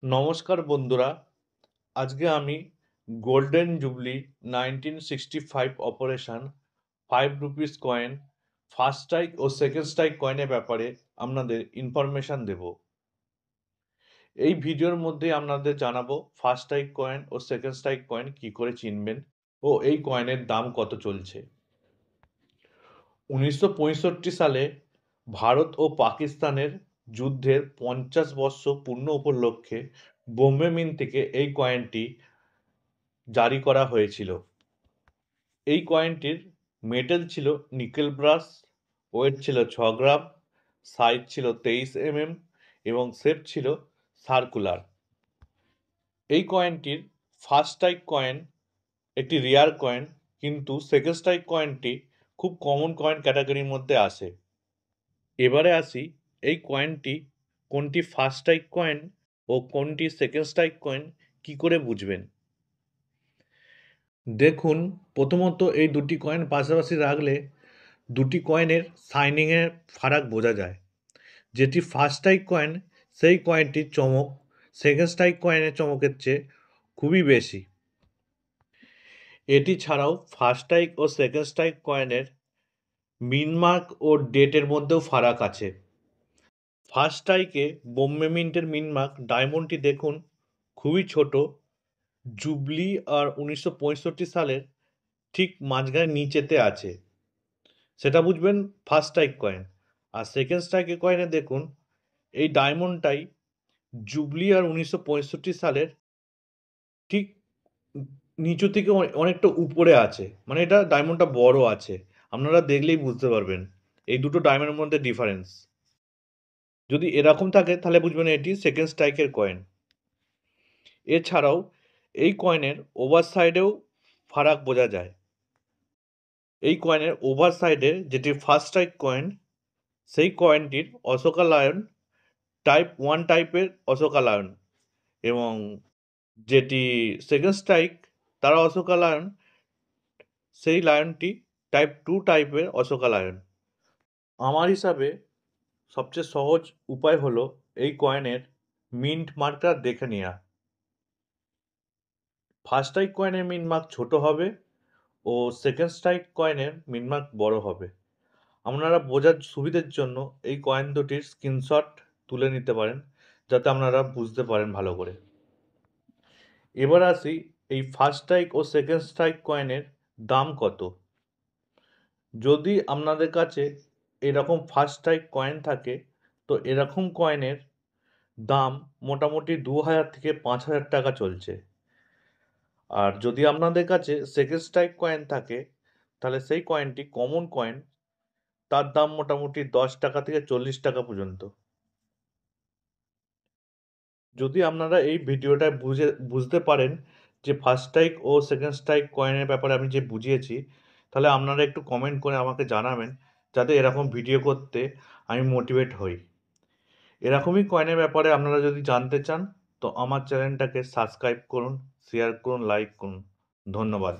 নমস্কার বন্ধুরা, আজকে আমি golden jubilee 1965 operation 5 rupees coin first strike ও সেকেন্ড স্ট্রাইক কয়েনের ব্যাপারে আপনাদের ইনফরমেশন দেব। এই ভিডিওর মধ্যে আপনাদের জানাবো ফার্স্ট স্ট্রাইক কয়েন ও সেকেন্ড স্ট্রাইক কয়েন কি করে চিনবেন ও এই কয়েনের দাম কত চলছে। 1965 সালে ভারত ও পাকিস্তানের যুদ্ধের 50 বর্ষ পূর্ণ উপলক্ষে বোম্বে মিন্ট থেকে এই কয়েনটি জারি করা হয়েছিল। এই কয়েনটির মেটাল ছিল নিকেল ব্রাস, ওয়েট ছিল 6 গ্রাম, সাইজ ছিল 23 এবং শেপ ছিল সার্কুলার। এই কয়েনটির ফার্স্ট স্ট্রাইক কয়েন একটি রেয়ার কয়েন, কিন্তু সেকেন্ড স্ট্রাইক কয়েনটি খুব কমন কয়েন ক্যাটাগরির মধ্যে আসে। এবারে আসি এই কয়েনটি কোনটি ফার্স্ট স্ট্রাইক কয়েন ও কোনটি সেকেন্ড স্ট্রাইক কয়েন কি করে বুঝবেন। দেখুন, প্রথমত এই দুটি কয়েন পাশাপাশি রাখলে দুটি কয়েনের শাইনিংয়ের ফারাক বোঝা যায়। যেটি ফার্স্ট স্ট্রাইক কয়েন সেই কয়েনটির চমক সেকেন্ড স্ট্রাইক কয়েনের চমকের চেয়ে খুবই বেশি। এটি ছাড়াও ফার্স্ট স্ট্রাইক ও সেকেন্ড স্ট্রাইক কয়েনের মিনমার্ক ও ডেটের মধ্যেও ফারাক আছে। ফার্স্ট স্ট্রাইকে বোম্বে মিন্টের মিনমার্ক ডায়মন্ডটি দেখুন খুবই ছোট, জুবলি আর 1965 সালের ঠিক মাঝখানে নিচেতে আছে, সেটা বুঝবেন ফার্স্ট স্ট্রাইক কয়েন। আর সেকেন্ড স্ট্রাইকের কয়েনে দেখুন এই ডায়মন্ডটাই জুবলি আর 1965 সালের ঠিক নিচু থেকে অনেকটা উপরে আছে, মানে এটা ডায়মন্ডটা বড় আছে। আপনারা দেখলেই বুঝতে পারবেন এই দুটো ডায়মন্ডের মধ্যে ডিফারেন্স। যদি এরকম থাকে তাহলে বুঝবেন এটি সেকেন্ড স্ট্রাইকের কয়েন। এছাড়াও এই কয়েনের ওভার সাইডেও ফারাক বোঝা যায়। এই কয়েনের ওভার সাইডে যেটি ফার্স্ট স্ট্রাইক কয়েন সেই কয়েনটির অশোকা লায়ন টাইপ 1 টাইপের অশোকা লায়ন, এবং যেটি সেকেন্ড স্ট্রাইক তারা অশোকা লায়ন সেই লায়নটি টাইপ 2 টাইপের অশোকা লায়ন। আমার হিসাবে সবচেয়ে সহজ উপায় হলো এই কয়েনের মিন্ট মার্কটা দেখে নেওয়া। ফার্স্ট স্ট্রাইক কয়েনের মিন্ট মার্ক ছোট হবে ও সেকেন্ড স্ট্রাইক কয়েনের মিন্ট মার্ক বড় হবে। আপনারা বোঝার সুবিধের জন্য এই কয়েন দুটির স্ক্রিনশট তুলে নিতে পারেন, যাতে আপনারা বুঝতে পারেন ভালো করে। এবার আসি এই ফার্স্ট স্ট্রাইক ও সেকেন্ড স্ট্রাইক কয়েনের দাম কত। যদি আপনাদের কাছে এরকম ফার্স্ট স্ট্রাইক কয়েন থাকে তো এরকম কয়েনের দাম মোটামুটি 2000 থেকে 5000 টাকা চলছে। আর যদি আপনাদের কাছে সেকেন্ড স্ট্রাইক কয়েন থাকে তাহলে সেই কয়েনটি কমন কয়েন, তার দাম মোটামুটি 10 টাকা থেকে 40 টাকা পর্যন্ত। যদি আপনারা এই ভিডিওটা বুঝতে পারেন যে ফার্স্ট স্ট্রাইক ও সেকেন্ড স্ট্রাইক কয়েনের ব্যাপারে আমি যে বুঝিয়েছি, তাহলে আপনারা একটু কমেন্ট করে আমাকে জানাবেন, যাতে এরকম ভিডিও করতে আমি মোটিভেট হই। এরকমই কয়েনের ব্যাপারে আপনারা যদি জানতে চান তো আমার চ্যানেলটাকে সাবস্ক্রাইব করুন, শেয়ার করুন, লাইক করুন। ধন্যবাদ।